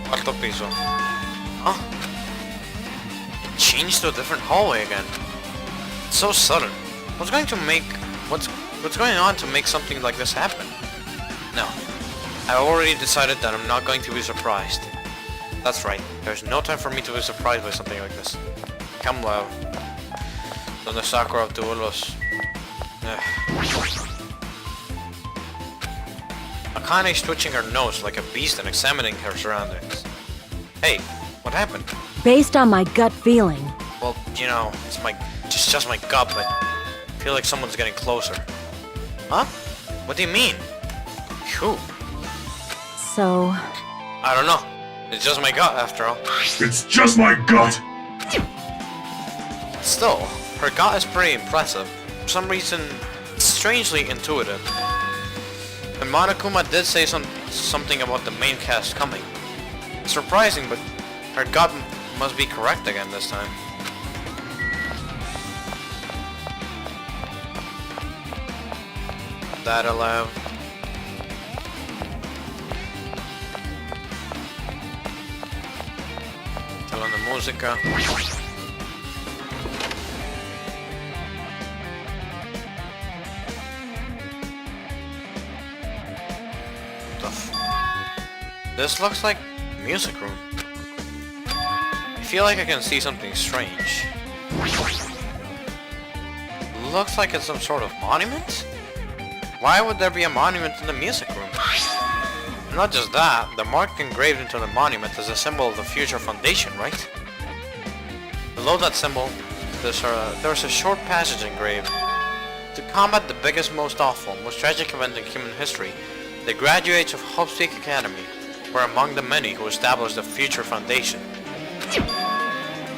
Cuarto piso. Huh? It changed to a different hallway again. It's so sudden. What's going on to make something like this happen? No. I already decided that I'm not going to be surprised. That's right. There's no time for me to be surprised by something like this. Come, love. Donde Sakura obtuvo los... Akane is twitching her nose like a beast and examining her surroundings. Hey, what happened? Based on my gut feeling. Well, you know, it's just my gut, but I feel like someone's getting closer. Huh? What do you mean? Who? So... I don't know. It's just my gut, after all. It's just my gut! Still, her gut is pretty impressive. For some reason, it's strangely intuitive. And Monokuma did say something about the main cast coming. It's surprising, but her gut must be correct again this time. That allowed. Telling the música. This looks like a music room. I feel like I can see something strange. Looks like it's some sort of monument? Why would there be a monument in the music room? Not just that, the mark engraved into the monument is a symbol of the Future Foundation, right? Below that symbol, there's a short passage engraved. To combat the biggest, most awful, most tragic event in human history, the graduates of Hope's Peak Academy were among the many who established the Future Foundation.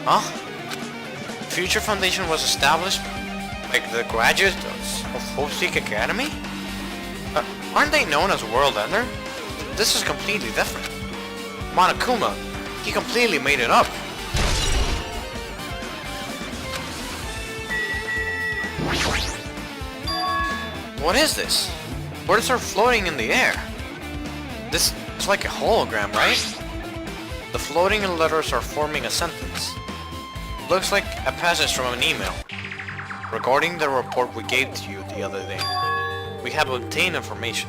Huh? The Future Foundation was established by the graduates of Hope's Peak Academy? Aren't they known as World Ender? This is completely different. Monokuma, he completely made it up. What is this? Words are floating in the air. This is like a hologram, right? The floating letters are forming a sentence. Looks like a passage from an email. Regarding the report we gave to you the other day, we have obtained information.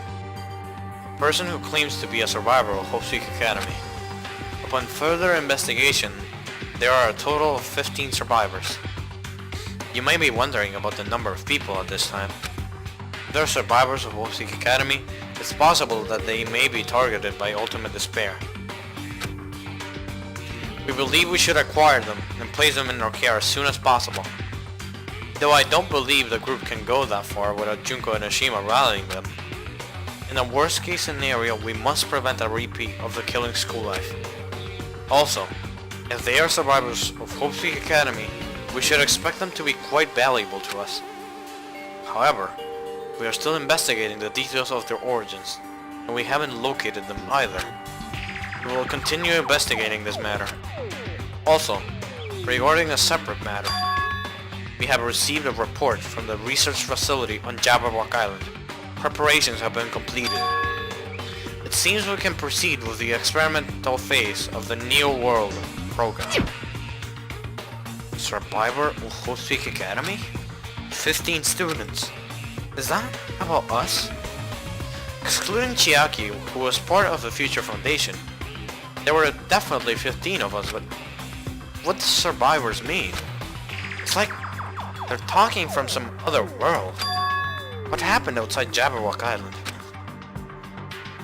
A person who claims to be a survivor of Hope's Peak Academy. Upon further investigation, there are a total of 15 survivors. You may be wondering about the number of people at this time. If they're survivors of Hope's Peak Academy, it's possible that they may be targeted by ultimate despair. We believe we should acquire them and place them in our care as soon as possible. Though I don't believe the group can go that far without Junko and Ashima rallying them. In a worst case scenario, we must prevent a repeat of the killing school life. Also, if they are survivors of Hope's Peak Academy, we should expect them to be quite valuable to us. However, we are still investigating the details of their origins, and we haven't located them either. We will continue investigating this matter. Also, regarding a separate matter, we have received a report from the research facility on Jabberwock Island. Preparations have been completed. It seems we can proceed with the experimental phase of the Neo World program. Survivor of Hope's Peak Academy? 15 students. Is that about us? Excluding Chiaki, who was part of the Future Foundation, there were definitely 15 of us, but what does survivors mean? It's like they're talking from some other world. What happened outside Jabberwock Island?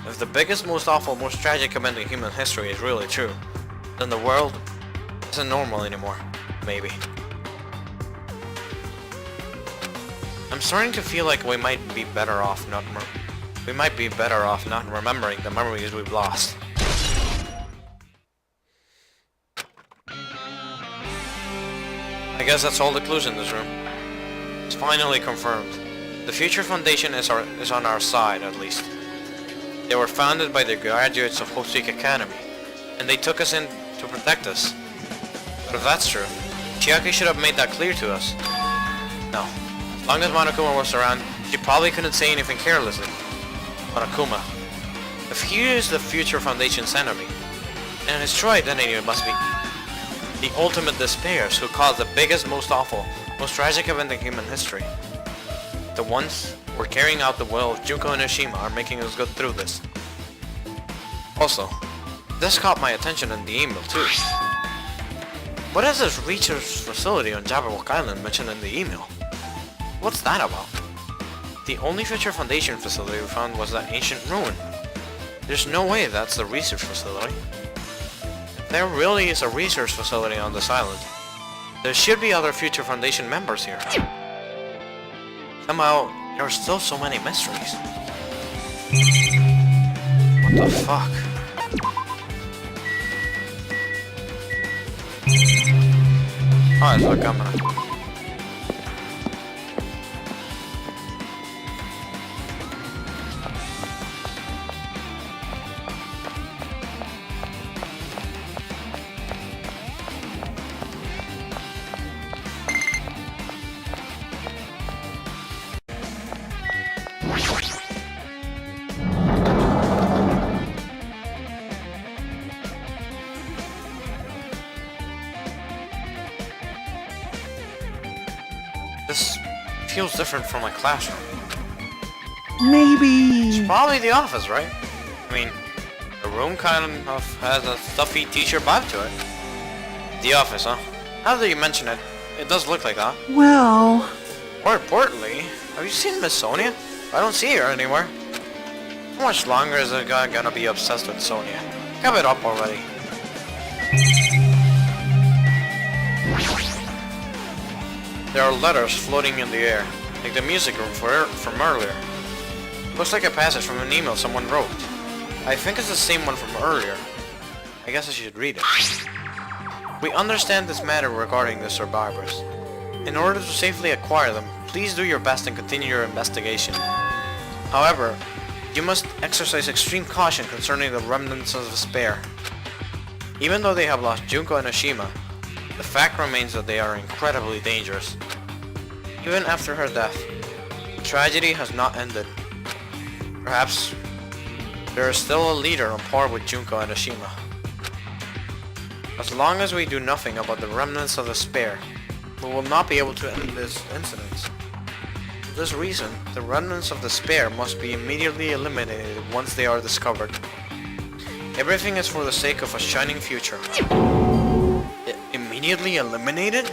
If the biggest, most awful, most tragic event in human history is really true, then the world isn't normal anymore, maybe. I'm starting to feel like we might be better off not remembering the memories we've lost. I guess that's all the clues in this room. It's finally confirmed. The Future Foundation is on our side, at least. They were founded by the graduates of Hope's Peak Academy, and they took us in to protect us. But if that's true, Chiaki should have made that clear to us. No. As long as Monokuma was around, she probably couldn't say anything carelessly. Monokuma. If he is the Future Foundation's enemy, And his true identity must be the ultimate despairs who caused the biggest, most awful, most tragic event in human history. The ones who are carrying out the will of Junko and Ishima are making us go through this. Also, this caught my attention in the email too. What is this research facility on Jabberwock Island mentioned in the email? What's that about? The only future foundation facility we found was that ancient ruin. There's no way that's the research facility. If there really is a research facility on this island, there should be other future foundation members here. Somehow, there are still so many mysteries. What the fuck? Oh, it's a camera. This feels different from my classroom. Maybe. It's probably the office, right? I mean, the room kind of has a stuffy teacher vibe to it. The office, huh? Now that you mention it, it does look like that. Well... More importantly, have you seen Miss Sonia? I don't see her anywhere. How much longer is a guy gonna be obsessed with Sonia? Give it up already. There are letters floating in the air, like the music room from earlier. Looks like a passage from an email someone wrote. I think it's the same one from earlier. I guess I should read it. We understand this matter regarding the survivors. In order to safely acquire them, please do your best and continue your investigation. However, you must exercise extreme caution concerning the remnants of despair. Even though they have lost Junko and Ashima, the fact remains that they are incredibly dangerous. Even after her death, the tragedy has not ended. Perhaps there is still a leader on par with Junko and Ashima. As long as we do nothing about the remnants of despair, we will not be able to end this incident. For this reason, the remnants of despair must be immediately eliminated once they are discovered. Everything is for the sake of a shining future. Immediately eliminated?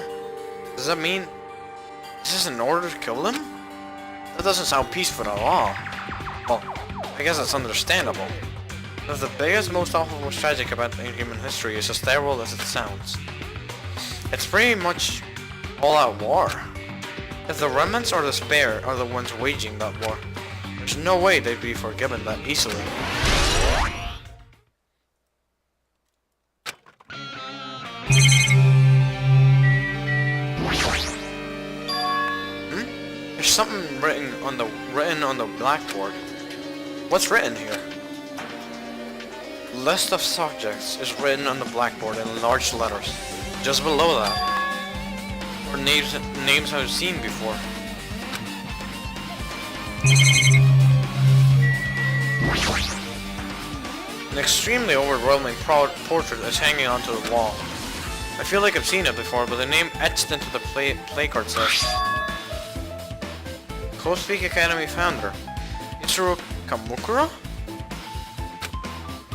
Does that mean this is in order to kill them? That doesn't sound peaceful at all. Well, I guess that's understandable. If the biggest, most awful, most tragic event in human history is as terrible as it sounds, it's pretty much all-out war. If the remnants or despair are the ones waging that war, there's no way they'd be forgiven that easily. There's something written on the blackboard. What's written here? List of subjects is written on the blackboard in large letters. Just below that are names I've seen before. An extremely overwhelming portrait is hanging onto the wall. I feel like I've seen it before, but the name etched into the placard says Coast Peak Academy founder, Isuru Kamukura?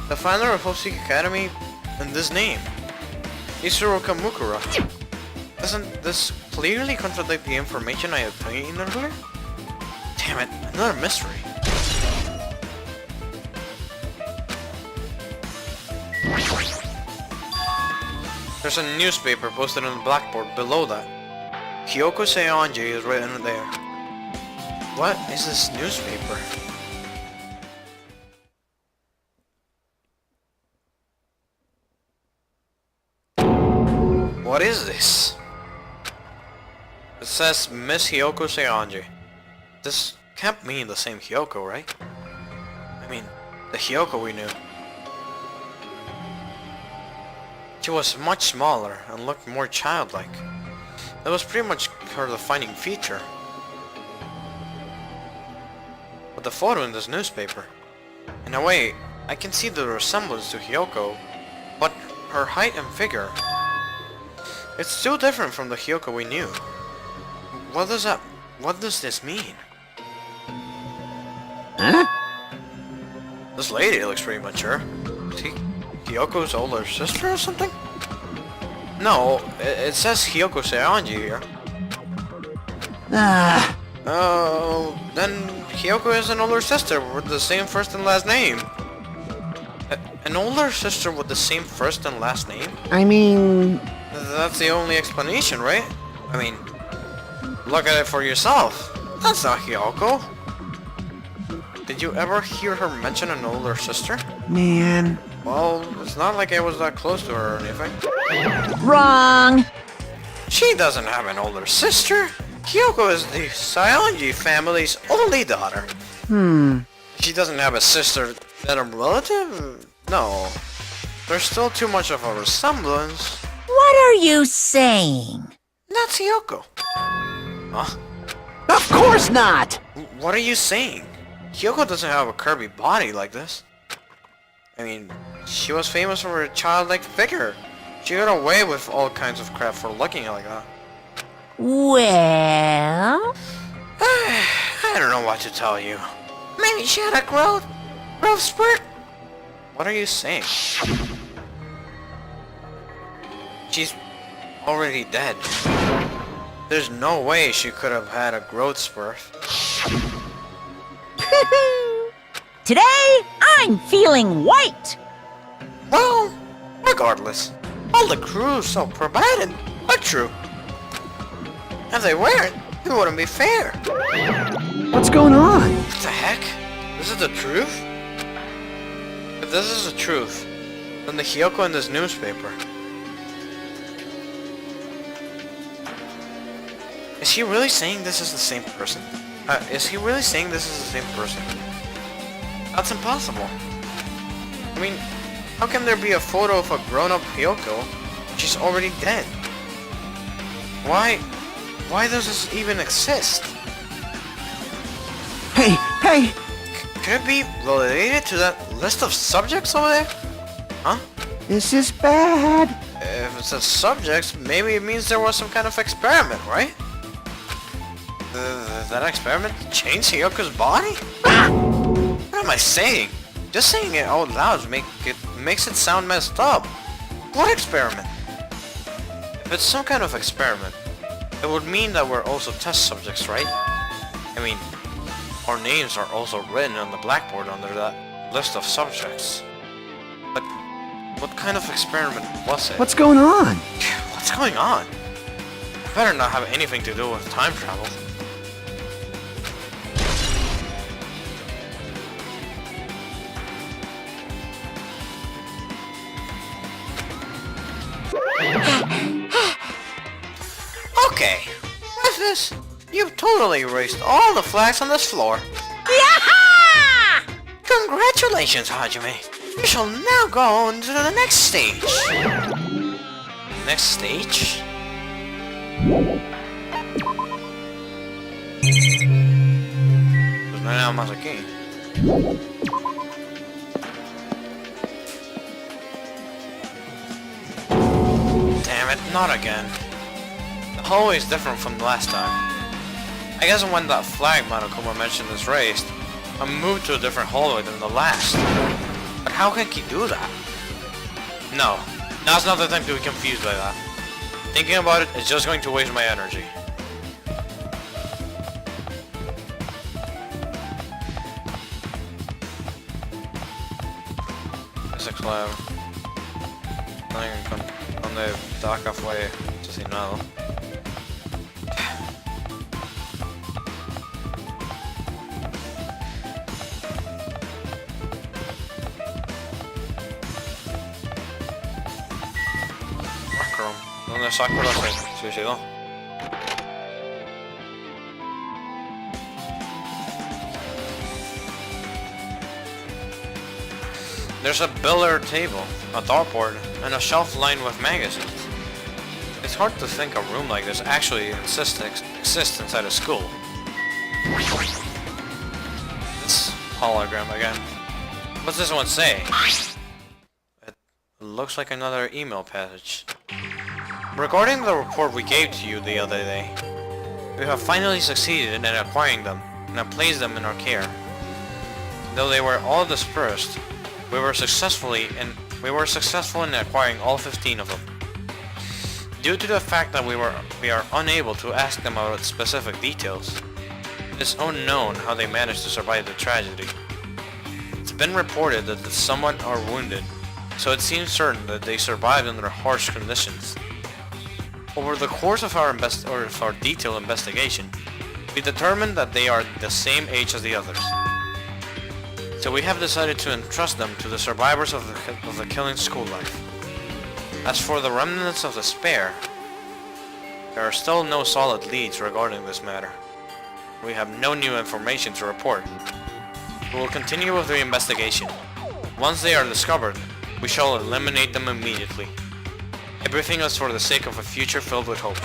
The founder of Coast Peak Academy and this name, Isuru Kamukura. Doesn't this clearly contradict the information I obtained earlier? Damn it, another mystery. There's a newspaper posted on the blackboard below that. Kyoko Seonji is written there. What is this newspaper? What is this? It says Miss Hyoko Seonji. This can't mean the same Hyoko, right? I mean, the Hyoko we knew. She was much smaller and looked more childlike. That was pretty much her defining feature. But the photo in this newspaper, in a way, I can see the resemblance to Hyoko, But her height and figure... It's still different from the Hyoko we knew. What does this mean? Huh? This lady looks pretty mature. Is he Hyoko's older sister or something? No, it says Hyoko Seonji here. Oh, then Hyoko is an older sister with the same first and last name. An older sister with the same first and last name? I mean... That's the only explanation, right? I mean, look at it for yourself. That's not Hyoko. Did you ever hear her mention an older sister? Man... Well, it's not like I was that close to her or anything. Wrong! She doesn't have an older sister. Hyoko is the Seonji family's only daughter. She doesn't have a sister that a relative? No. There's still too much of a resemblance. What are you saying? That's Hyoko. Huh? Of course not! What are you saying? Hyoko doesn't have a curvy body like this. I mean, she was famous for her childlike figure. She got away with all kinds of crap for looking like that. Well... I don't know what to tell you. Maybe she had a growth spurt? What are you saying? She's already dead. There's no way she could have had a growth spurt. Today, I'm feeling white! Well, regardless, all the crews so provided are true. If they weren't, it wouldn't be fair. What's going on? What the heck? This is the truth? If this is the truth, then the Hyoko in this newspaper. Is he really saying this is the same person? Is he really saying this is the same person? That's impossible. I mean, how can there be a photo of a grown-up Hyoko? She's already dead. Why does this even exist? Hey! Could it be related to that list of subjects over there? Huh? This is bad! If it says subjects, maybe it means there was some kind of experiment, right? That experiment changed Hyoko's body? What am I saying? Just saying it out loud makes it sound messed up. What experiment? If it's some kind of experiment, it would mean that we're also test subjects, right? I mean, our names are also written on the blackboard under that list of subjects. But what kind of experiment was it? What's going on? What's going on? It better not have anything to do with time travel. Okay, with this, you've totally erased all the flags on this floor. Yaha! Congratulations, Hajime. You shall now go on to the next stage. Next stage? Pues no hay nada más aquí. Damn it, not again. The hallway is different from last time. I guess when that flag Monokuma mentioned is raised, I moved to a different hallway than the last. But how can he do that? No, now's not the time to be confused by that. Thinking about it is just going to waste my energy. Physics lab. Donde Daka fue asesinado. Donde Sakura se suicidó. There's a billiard table, a dartboard, and a shelf lined with magazines. It's hard to think a room like this actually exists inside a school. This hologram again. What's this one say? It looks like another email passage. Regarding the report we gave to you the other day, we have finally succeeded in acquiring them and have placed them in our care. Though they were all dispersed, we were successful in acquiring all 15 of them. Due to the fact that we are unable to ask them about specific details, it is unknown how they managed to survive the tragedy. It's been reported that someone are wounded, so it seems certain that they survived under harsh conditions. Over the course of our detailed investigation, we determined that they are the same age as the others. So we have decided to entrust them to the survivors of the killing school life. As for the remnants of the spare, there are still no solid leads regarding this matter. We have no new information to report. We will continue with the investigation. Once they are discovered, we shall eliminate them immediately. Everything is for the sake of a future filled with hope.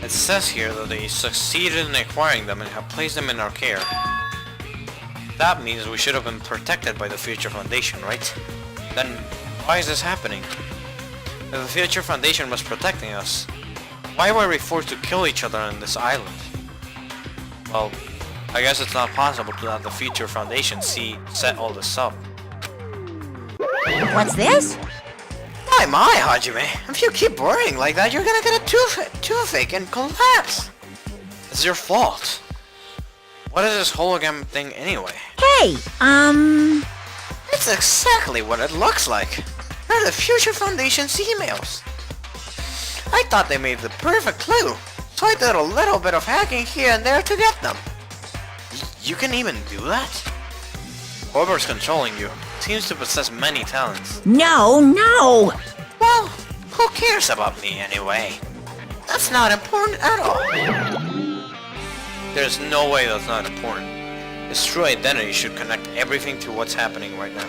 It says here that they succeeded in acquiring them and have placed them in our care. That means we should have been protected by the Future Foundation, right? Then why is this happening? If the Future Foundation was protecting us, why were we forced to kill each other on this island? Well, I guess it's not possible to have the Future Foundation set all this up. What's this? My, Hajime. If you keep worrying like that, you're gonna get a toothache and collapse. It's your fault. What is this hologram thing anyway? Hey, It's exactly what it looks like. They're the Future Foundation's emails. I thought they made the perfect clue, so I did a little bit of hacking here and there to get them. You can even do that? Whoever's controlling you seems to possess many talents. no! Well, who cares about me anyway? That's not important at all. There's no way that's not important. His true identity should connect everything to what's happening right now.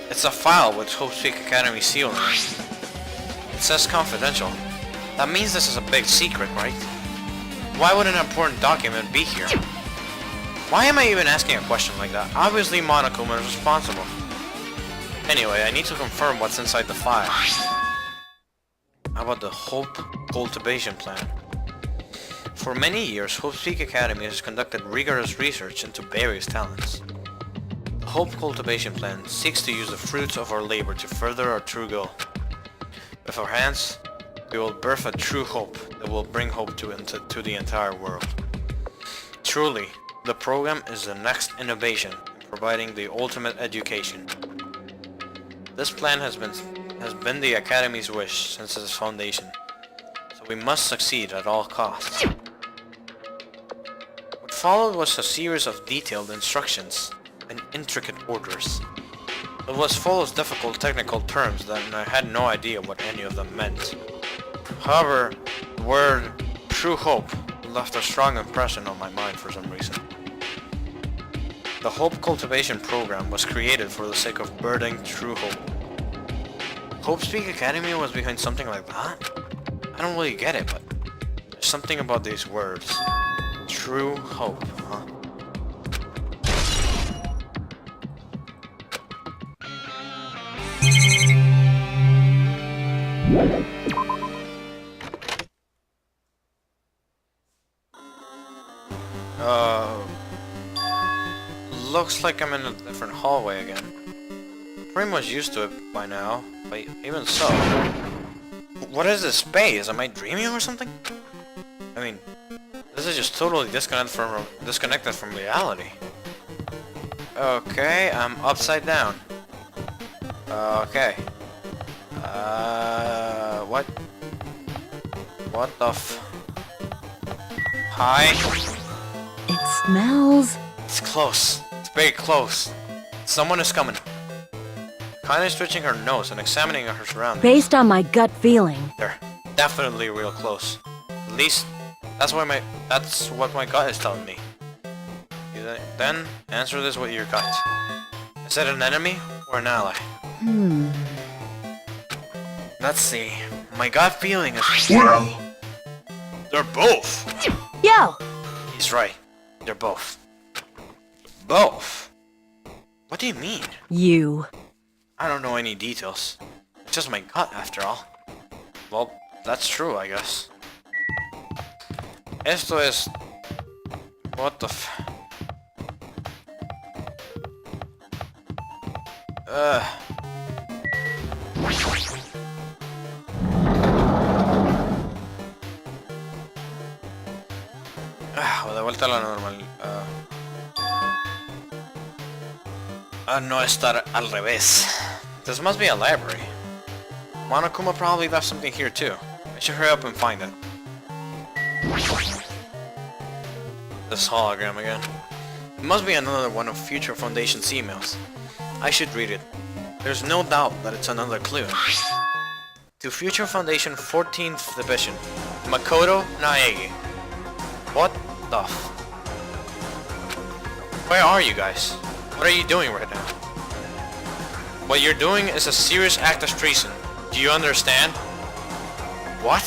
It's a file with Hope Peak Academy seal on it. It says confidential. That means this is a big secret, right? Why would an important document be here? Why am I even asking a question like that? Obviously Monokuma is responsible. Anyway, I need to confirm what's inside the file. How about the Hope Cultivation Plan? For many years, Hope Peak Academy has conducted rigorous research into various talents. The Hope Cultivation Plan seeks to use the fruits of our labor to further our true goal. With our hands, we will birth a true hope that will bring hope to the entire world. Truly, the program is the next innovation in providing the ultimate education. This plan has been the Academy's wish since its foundation, so we must succeed at all costs. What followed was a series of detailed instructions and intricate orders. It was full of difficult technical terms that I had no idea what any of them meant. However, the word true hope left a strong impression on my mind for some reason. The Hope Cultivation Program was created for the sake of birthing true hope. Hope Peak Academy was behind something like that? I don't really get it, but there's something about these words. True hope, huh? Looks like I'm in a different hallway again. I'm pretty much used to it by now, but even so. What is this space? Am I dreaming or something? I mean, this is just totally disconnected from reality. Okay, I'm upside down. Okay. What? What the Hi? It smells... It's close. It's very close. Someone is coming. Kinda stretching her nose and examining her surroundings. Based on my gut feeling. They're definitely real close. At least, that's what my gut is telling me. Then, answer this with your gut. Is it an enemy or an ally? Hmm. Let's see. My gut feeling is Well, they're both. Yo! He's right. They're both. Both? What do you mean? You. I don't know any details. It's just my gut, after all. Well, that's true, I guess. Esto es... What the f... de vuelta a la normal. No estar al revés. This must be a library. Monokuma probably left something here too. I should hurry up and find it. This hologram again. It must be another one of Future Foundation's emails. I should read it. There's no doubt that it's another clue. To Future Foundation 14th Division, Makoto Naegi. What the f... Where are you guys? What are you doing right now? What you're doing is a serious act of treason. Do you understand? What?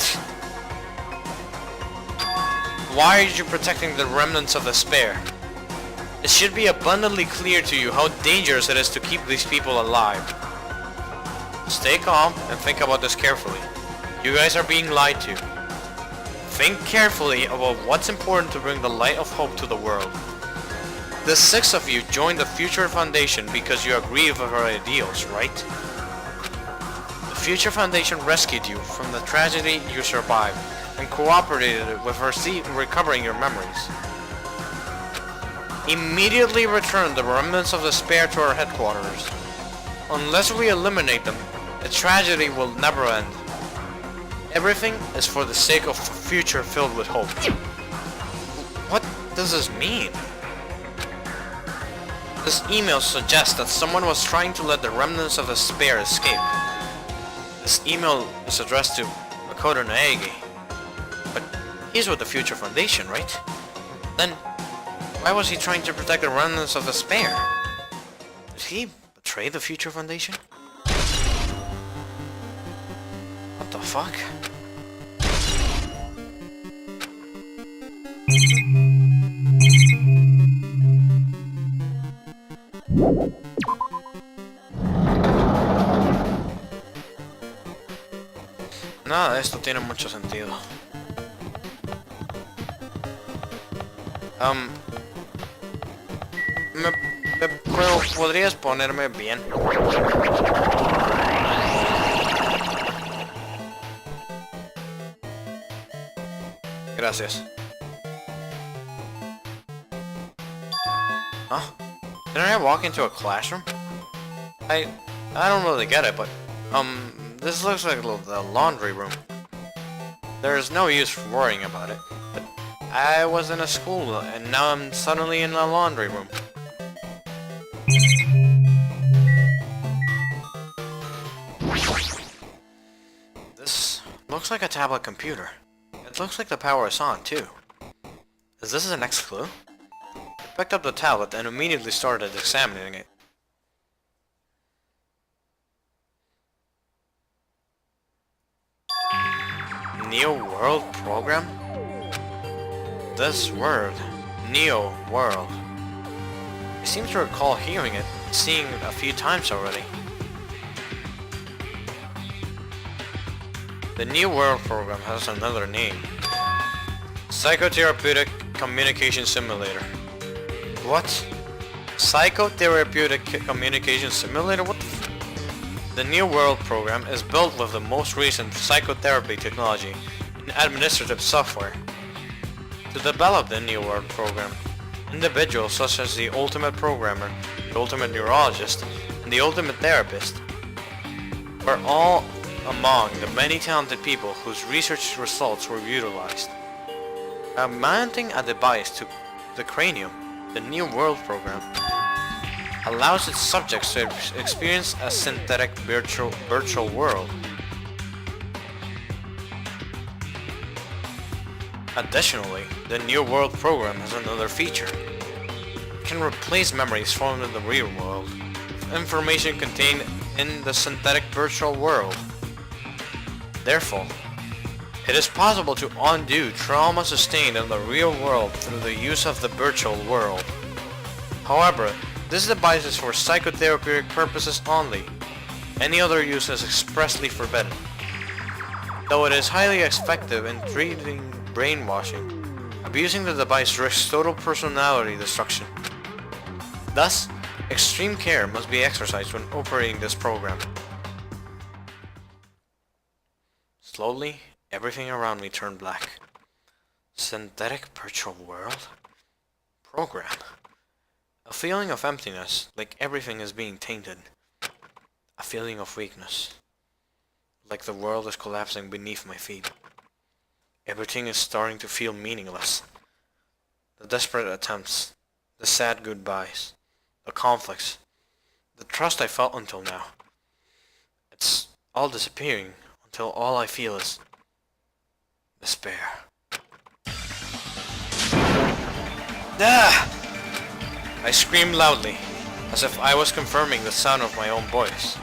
Why are you protecting the remnants of the spare? It should be abundantly clear to you how dangerous it is to keep these people alive. Stay calm and think about this carefully. You guys are being lied to. Think carefully about what's important to bring the light of hope to the world. The 6 of you joined the Future Foundation because you agree with our ideals, right? The Future Foundation rescued you from the tragedy you survived and cooperated with her in recovering your memories. Immediately return the remnants of the spare to our headquarters. Unless we eliminate them, the tragedy will never end. Everything is for the sake of a future filled with hope. What does this mean? This email suggests that someone was trying to let the remnants of the spare escape. This email is addressed to Makoto Naegi. But he's with the Future Foundation, right? Then, why was he trying to protect the remnants of the spare? Did he betray the Future Foundation? What the fuck? Nada de esto tiene mucho sentido. ¿Podrías ponerme bien? Gracias. Huh? Did I walk into a classroom? I don't really get it, but this looks like the laundry room. There's no use worrying about it, but I was in a school and now I'm suddenly in a laundry room. This looks like a tablet computer. It looks like the power is on too. Is this the next clue? I picked up the tablet and immediately started examining it. Neo World Program? This word, Neo World. I seem to recall hearing it, seeing it a few times already. The Neo World Program has another name. Psychotherapeutic Communication Simulator. What? Psychotherapeutic Communication Simulator? What the f- The New World Program is built with the most recent psychotherapy technology and administrative software. To develop the New World Program, individuals such as the Ultimate Programmer, the Ultimate Neurologist, and the Ultimate Therapist were all among the many talented people whose research results were utilized. Mounting a device to the cranium, the New World Program allows its subjects to experience a synthetic virtual world. Additionally, the New World Program has another feature. It can replace memories formed in the real world with information contained in the synthetic virtual world. Therefore, it is possible to undo trauma sustained in the real world through the use of the virtual world. However, this device is for psychotherapeutic purposes only. Any other use is expressly forbidden. Though it is highly effective in treating brainwashing, abusing the device risks total personality destruction. Thus, extreme care must be exercised when operating this program. Slowly, everything around me turned black. Synthetic virtual world? Program. A feeling of emptiness, like everything is being tainted. A feeling of weakness, like the world is collapsing beneath my feet. Everything is starting to feel meaningless. The desperate attempts, the sad goodbyes, the conflicts, the trust I felt until now. It's all disappearing until all I feel is despair. Ah! I screamed loudly, as if I was confirming the sound of my own voice.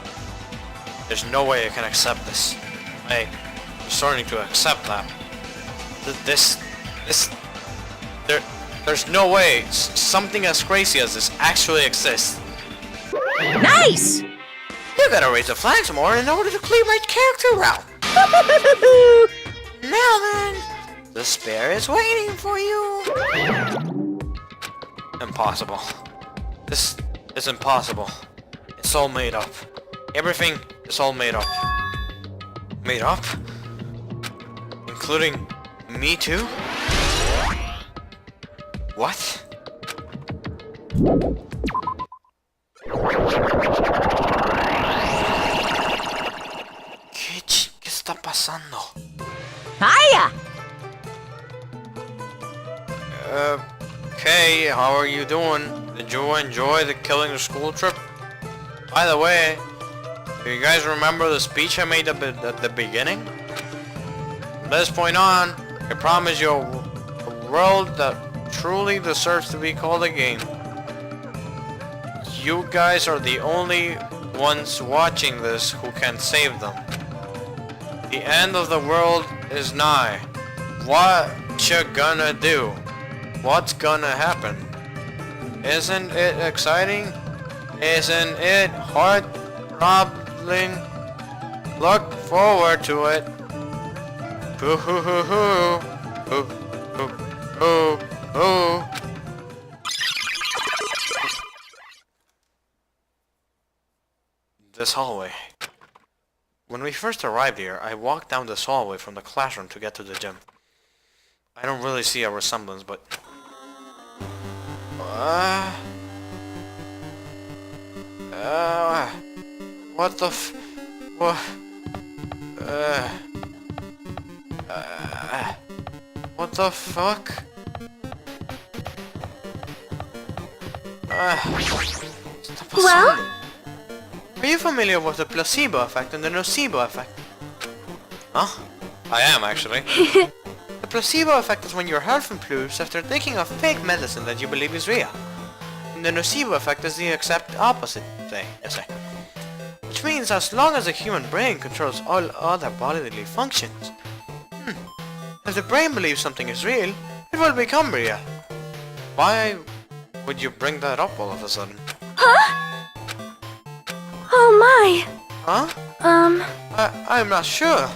There's no way I can accept this. I'm starting to accept that. There's no way something as crazy as this actually exists. Nice! You gotta raise the flags more in order to clear my character out. Now then, despair is waiting for you. Impossible. This is impossible. It's all made up. Everything is all made up. Made up? Including me too? What? ¿Qué está pasando? Hiya! Okay, how are you doing? Did you enjoy the killing the school trip? By the way, do you guys remember the speech I made at the beginning? From this point on, I promise you a world that truly deserves to be called a game. You guys are the only ones watching this who can save them. The end of the world is nigh. What you gonna do? What's gonna happen? Isn't it exciting? Isn't it heart-throbbing? Look forward to it. Hoo hoo hoo hoo. Hoo hoo hoo hoo. This hallway. When we first arrived here, I walked down this hallway from the classroom to get to the gym. I don't really see a resemblance, but... what the f... What... what the fuck? Well? Are you familiar with the placebo effect and the nocebo effect? Huh? I am, actually. The placebo effect is when your health improves after taking a fake medicine that you believe is real. And the nocebo effect is the exact opposite thing, which means as long as the human brain controls all other bodily functions. If the brain believes something is real, it will become real. Why would you bring that up all of a sudden? Huh? Oh my. Huh? I'm not sure.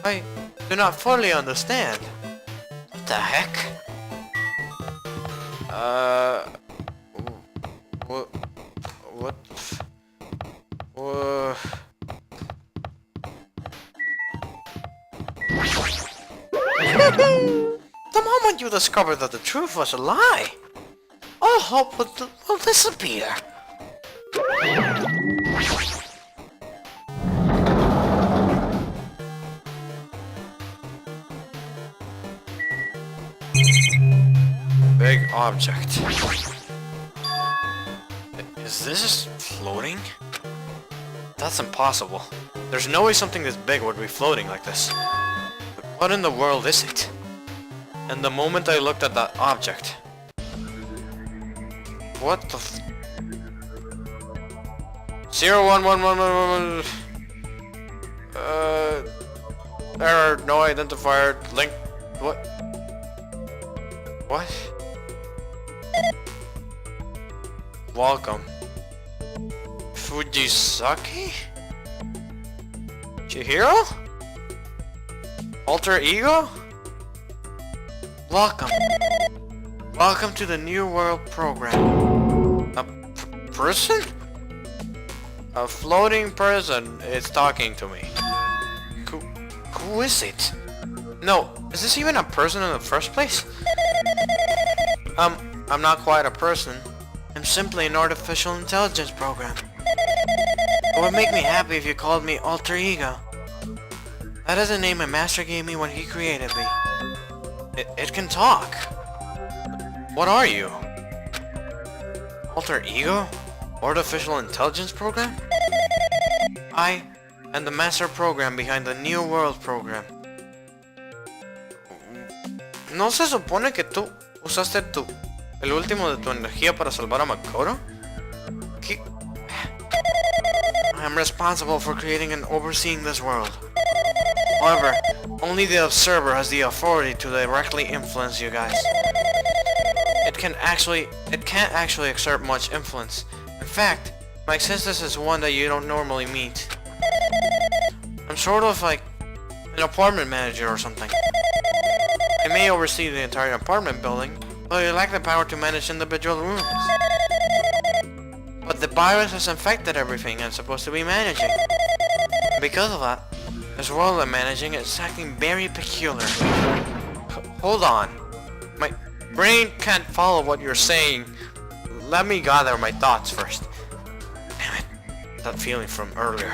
I do not fully understand. What the heck? What The moment you discovered that the truth was a lie, all hope will disappear. Big object. Is this floating? That's impossible. There's no way something this big would be floating like this. But what in the world is it? And the moment I looked at that object... What the f... 01111... Error, no identifier, link... What? What? Welcome. Fujisaki? Chihiro? Alter ego? Welcome. Welcome to the New World program. A person? A floating person is talking to me. Who is it? No, is this even a person in the first place? I'm not quite a person. I'm simply an artificial intelligence program. It would make me happy if you called me Alter Ego. That is the name my master gave me when he created me. It can talk. What are you? Alter Ego? Artificial intelligence program? I am the master program behind the New World program. ¿No se supone que tú usaste el último de tu energía para salvar a Makoto? ¿Qué? I am responsible for creating and overseeing this world. However, only the observer has the authority to directly influence you guys. It can't actually exert much influence. In fact, my existence is one that you don't normally meet. I'm sort of like an apartment manager or something. I may oversee the entire apartment building, but I lack the power to manage individual rooms. But the virus has infected everything I'm supposed to be managing. Because of that, this world I'm managing is acting very peculiar. Hold on. My brain can't follow what you're saying. Let me gather my thoughts first. Damn it. That feeling from earlier.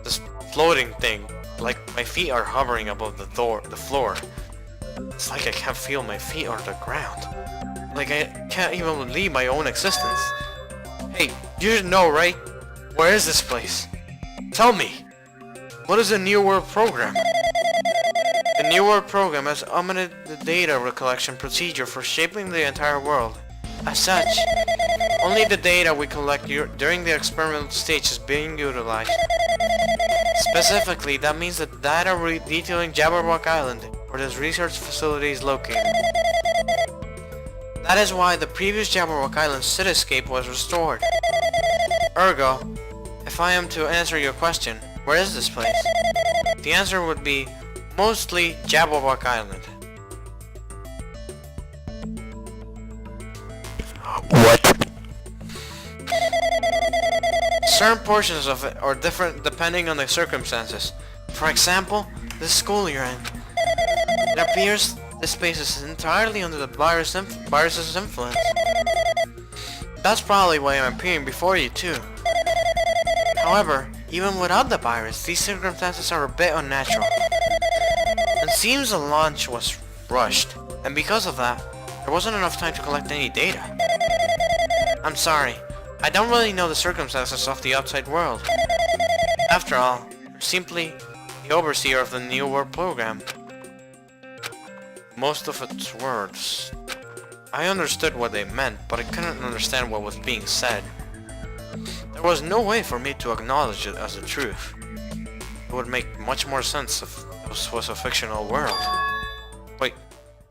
This floating thing. Like my feet are hovering above the floor. It's like I can't feel my feet on the ground. Like I can't even believe my own existence. Hey, you should know, right? Where is this place? Tell me. What is the New World program? The New World program has implemented the data recollection procedure for shaping the entire world. As such, only the data we collect during the experimental stage is being utilized. Specifically, that means the data detailing Jabberwock Island, where this research facility is located. That is why the previous Jabberwock Island cityscape was restored. Ergo, if I am to answer your question, where is this place? The answer would be mostly Jabberwock Island. What? Certain portions of it are different depending on the circumstances. For example, the school you're in. It appears this space is entirely under the virus's influence. That's probably why I'm appearing before you too. However, even without the virus, these circumstances are a bit unnatural. It seems the launch was rushed, and because of that, there wasn't enough time to collect any data. I'm sorry, I don't really know the circumstances of the outside world. After all, I'm simply the overseer of the New World program. Most of its words. I understood what they meant, but I couldn't understand what was being said. There was no way for me to acknowledge it as the truth. It would make much more sense if this was a fictional world. Wait,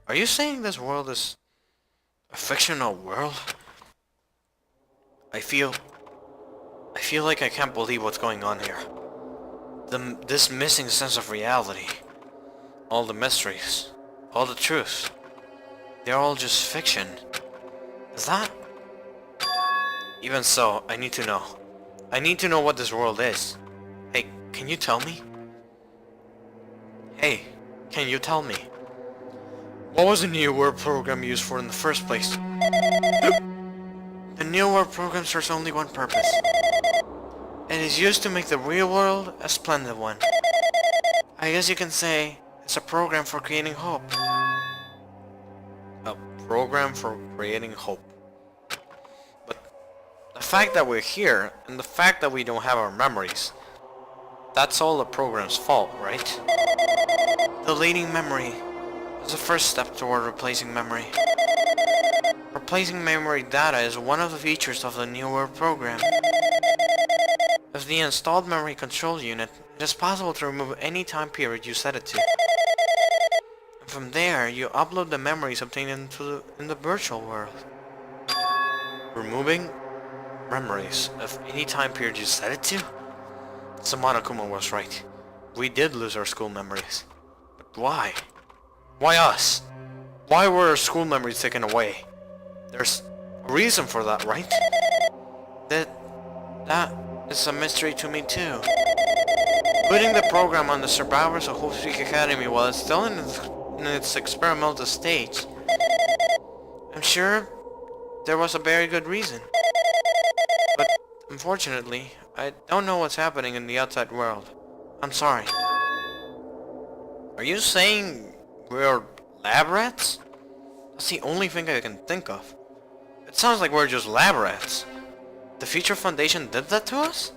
are you saying this world is a fictional world? I feel like I can't believe what's going on here. This missing sense of reality. All the mysteries. All the truth. They're all just fiction. Is that? Even so, I need to know. I need to know what this world is. Hey, can you tell me? Hey, can you tell me? What was the New World program used for in the first place? The New World program serves only one purpose. It is used to make the real world a splendid one. I guess you can say it's a program for creating hope. A program for creating hope. But the fact that we're here, and the fact that we don't have our memories, that's all the program's fault, right? Deleting memory is the first step toward replacing memory. Replacing memory data is one of the features of the New World program. If the installed memory control unit It is possible to remove any time period you set it to. And from there, you upload the memories obtained in the virtual world. Removing memories of any time period you set it to? So Monokuma was right. We did lose our school memories. But why? Why us? Why were our school memories taken away? There's a reason for that, right? That is a mystery to me too. Putting the program on the survivors of Hope Streak Academy while it's still in its experimental stage, I'm sure there was a very good reason. But unfortunately, I don't know what's happening in the outside world. I'm sorry. Are you saying we're lab rats? That's the only thing I can think of. It sounds like we're just lab rats. The Future Foundation did that to us?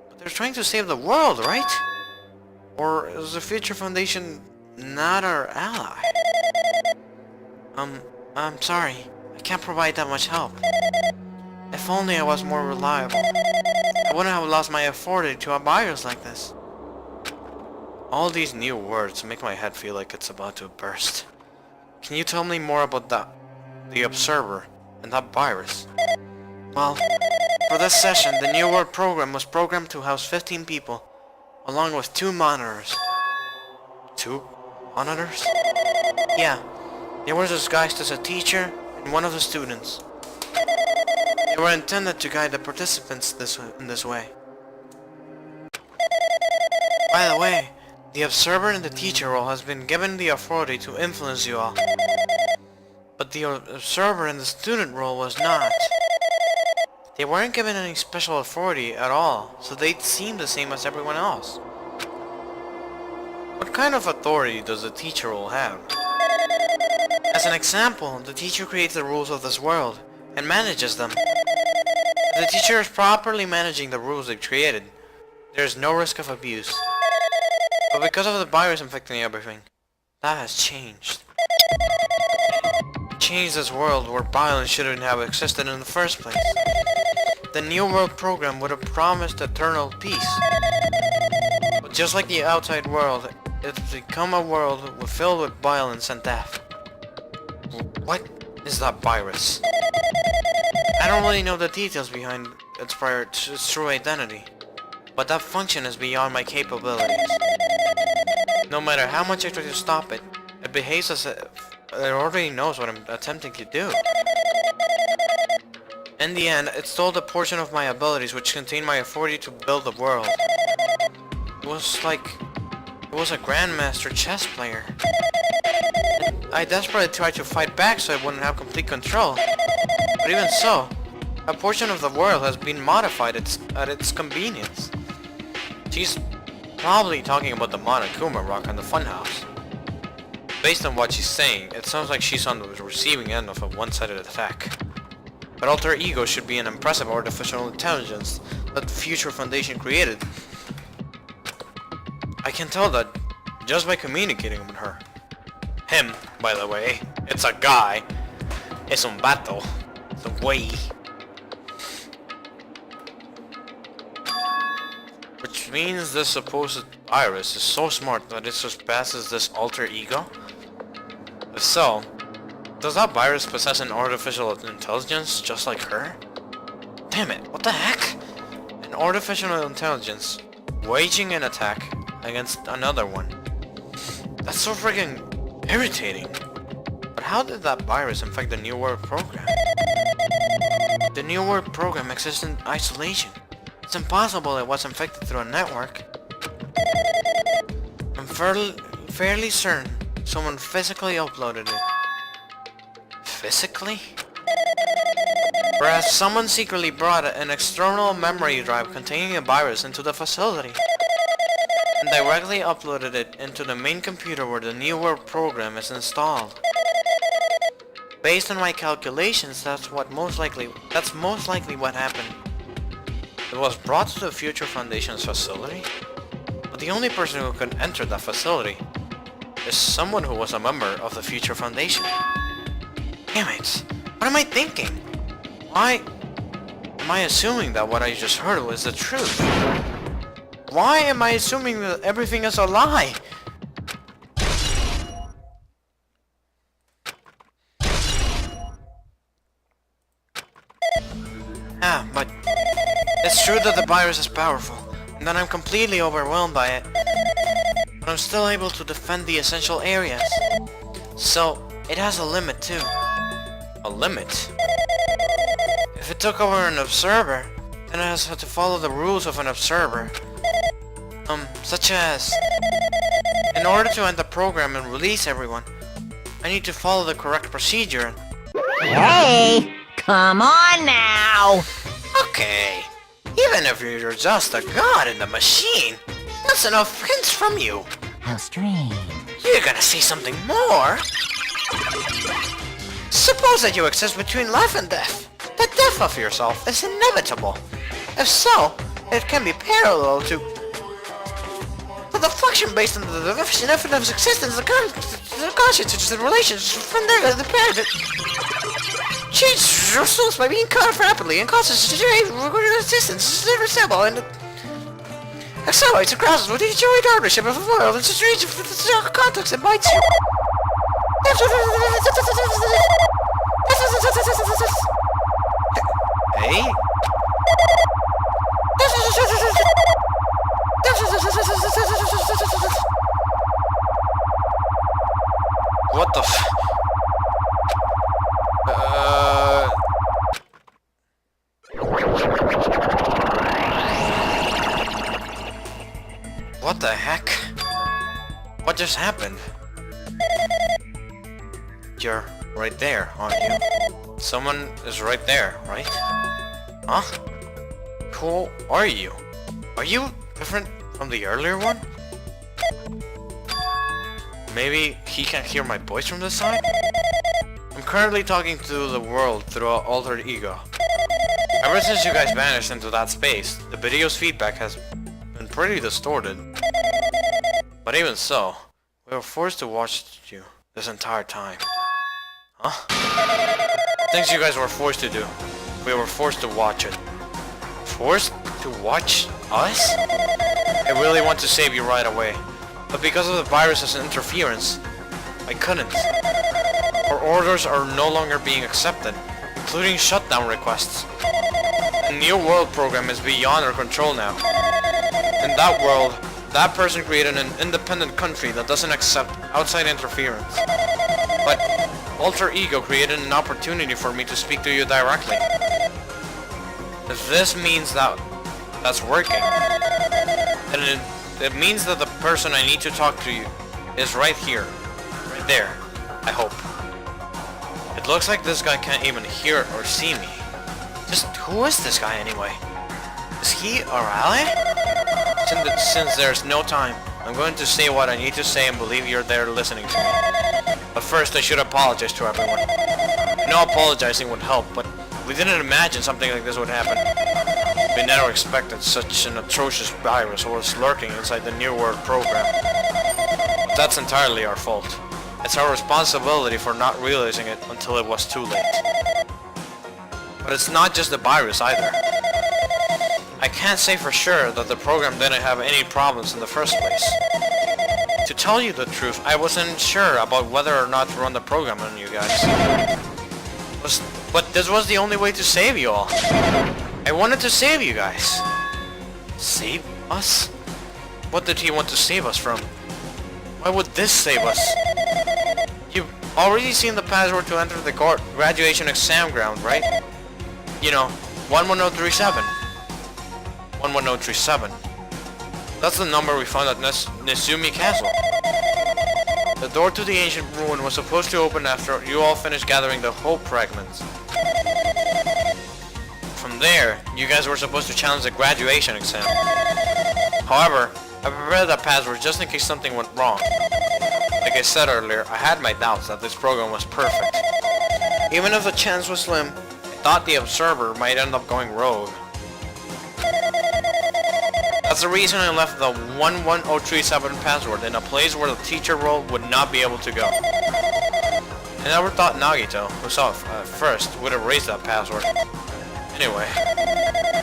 But they're trying to save the world, right? Or is the Future Foundation not our ally? I'm sorry. I can't provide that much help. If only I was more reliable. I wouldn't have lost my authority to a virus like this. All these new words make my head feel like it's about to burst. Can you tell me more about the Observer, and that virus? Well, for this session, the New World program was programmed to house 15 people, along with 2 monitors. 2 monitors? Yeah, they were disguised as a teacher and one of the students. They were intended to guide the participants in this way. By the way, the Observer and the Teacher role has been given the authority to influence you all. But the Observer and the Student role was not. They weren't given any special authority at all, so they seemed the same as everyone else. What kind of authority does the Teacher role have? As an example, the Teacher creates the rules of this world and manages them. If the Teacher is properly managing the rules they've created, there is no risk of abuse. But because of the virus infecting everything, that has changed. It changed this world where violence shouldn't have existed in the first place. The New World program would have promised eternal peace. But just like the outside world, it's become a world filled with violence and death. What is that virus? I don't really know the details behind its true identity, but that function is beyond my capabilities. No matter how much I try to stop it, it behaves as if it already knows what I'm attempting to do. In the end, it stole the portion of my abilities which contained my authority to build the world. It was like it was a grandmaster chess player. I desperately tried to fight back so I wouldn't have complete control. But even so, a portion of the world has been modified at its convenience. She's probably talking about the Monokuma rock on the funhouse. Based on what she's saying, it sounds like she's on the receiving end of a one-sided attack. But Alter Ego should be an impressive artificial intelligence that the Future Foundation created. I can tell that just by communicating with her. Him, by the way, it's a guy. Es un vato. The way. Which means this supposed virus is so smart that it surpasses this Alter Ego? If so, does that virus possess an artificial intelligence just like her? Damn it, what the heck? An artificial intelligence waging an attack against another one. That's so freaking irritating. But how did that virus infect the New World program? The New World program exists in isolation. It's impossible it was infected through a network. I'm fairly certain someone physically uploaded it. Physically? Perhaps someone secretly brought an external memory drive containing a virus into the facility and directly uploaded it into the main computer where the New World program is installed. Based on my calculations, that's most likely what happened. It was brought to the Future Foundation's facility, but the only person who could enter that facility is someone who was a member of the Future Foundation. Damn it! What am I thinking? Why am I assuming that what I just heard was the truth? Why am I assuming that everything is a lie? But it's true that the virus is powerful, and that I'm completely overwhelmed by it. But I'm still able to defend the essential areas. So, it has a limit too. A limit? If it took over an observer, then it has to follow the rules of an observer. Such as... In order to end the program and release everyone, I need to follow the correct procedure. Hey, come on now. Okay, even if you're just a god in the machine, that's enough hints from you. How strange. You're gonna say something more? Suppose that you exist between life and death. The death of yourself is inevitable. If so, it can be parallel to... But the function based on the definition of existence, the conscience, the relations from there, the parent... Change results by being cut off rapidly and causes resistance, irreversible, and accelerates and crosses with each joint ownership of the world and strange context and bites you. Hey? What the f... What the heck? What just happened? You're right there, aren't you? Someone is right there, right? Huh? Who are you? Are you different from the earlier one? Maybe he can't hear my voice from this side? I'm currently talking to the world through an altered ego. Ever since you guys vanished into that space, the video's feedback has been pretty distorted. But even so, we were forced to watch you this entire time. Huh? Things you guys were forced to do. We were forced to watch it. Forced to watch us? I really want to save you right away. But because of the virus's interference, I couldn't. Our orders are no longer being accepted, including shutdown requests. The New World program is beyond our control now. In that world, that person created an independent country that doesn't accept outside interference. But Alter Ego created an opportunity for me to speak to you directly. If this means that that's working, then it means that the person I need to talk to you is right here. Right there. I hope. It looks like this guy can't even hear or see me. Just who is this guy anyway? Is he our ally? Since there's no time, I'm going to say what I need to say and believe you're there listening to me. But first I should apologize to everyone. I know apologizing would help, but we didn't imagine something like this would happen. We never expected such an atrocious virus was lurking inside the New World program. But that's entirely our fault. It's our responsibility for not realizing it until it was too late. But it's not just the virus either. I can't say for sure that the program didn't have any problems in the first place. To tell you the truth, I wasn't sure about whether or not to run the program on you guys. But this was the only way to save you all. I wanted to save you guys. Save us? What did he want to save us from? Why would this save us? You've already seen the password to enter the graduation exam ground, right? You know, 11037. 11037. That's the number we found at Nezumi Castle. The door to the ancient ruin was supposed to open after you all finished gathering the hope fragments. From there, you guys were supposed to challenge the graduation exam. However, I prepared that password just in case something went wrong. Like I said earlier, I had my doubts that this program was perfect. Even if the chance was slim, I thought the observer might end up going rogue. That's the reason I left the 11037 password in a place where the teacher role would not be able to go. I never thought Nagito, who saw it at first, would erase that password. Anyway,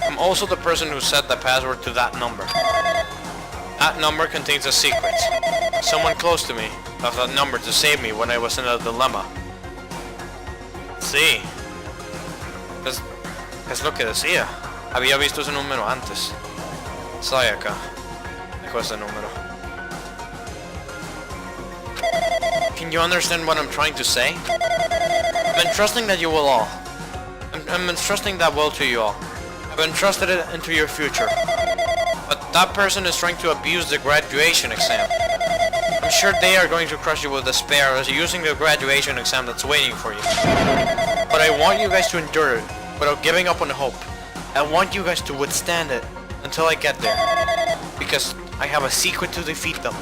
I'm also the person who set the password to that number. That number contains a secret. Someone close to me left that number to save me when I was in a dilemma. Sí. Es lo que decía. Había visto ese número antes. Estoy acá. Dejo ese número. Can you understand what I'm trying to say? I'm entrusting that you will all. I'm entrusting that will to you all. I've entrusted it into your future. But that person is trying to abuse the graduation exam. I'm sure they are going to crush you with despair as you're using the graduation exam that's waiting for you. But I want you guys to endure it without giving up on hope. I want you guys to withstand it until I get there. Because I have a secret to defeat them.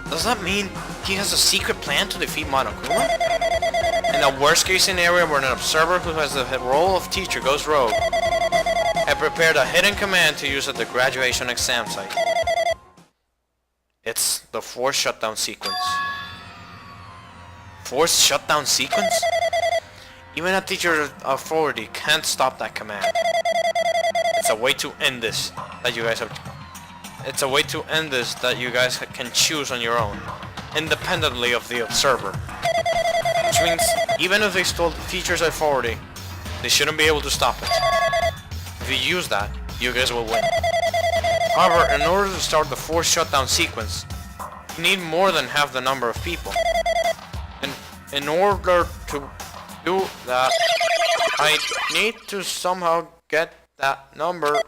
Does that mean he has a secret plan to defeat Monokuma? In a worst case scenario where an observer who has the role of teacher goes rogue, I prepared a hidden command to use at the graduation exam site. It's the forced shutdown sequence. Forced shutdown sequence? Even a teacher of authority can't stop that command. It's a way to end this that you guys have. It's a way to end this that you guys can choose on your own, independently of the observer. Which means, even if they stole the teacher's authority, they shouldn't be able to stop it. If you use that, you guys will win. However, in order to start the forced shutdown sequence, you need more than half the number of people. And in order to do that, I need to somehow get that number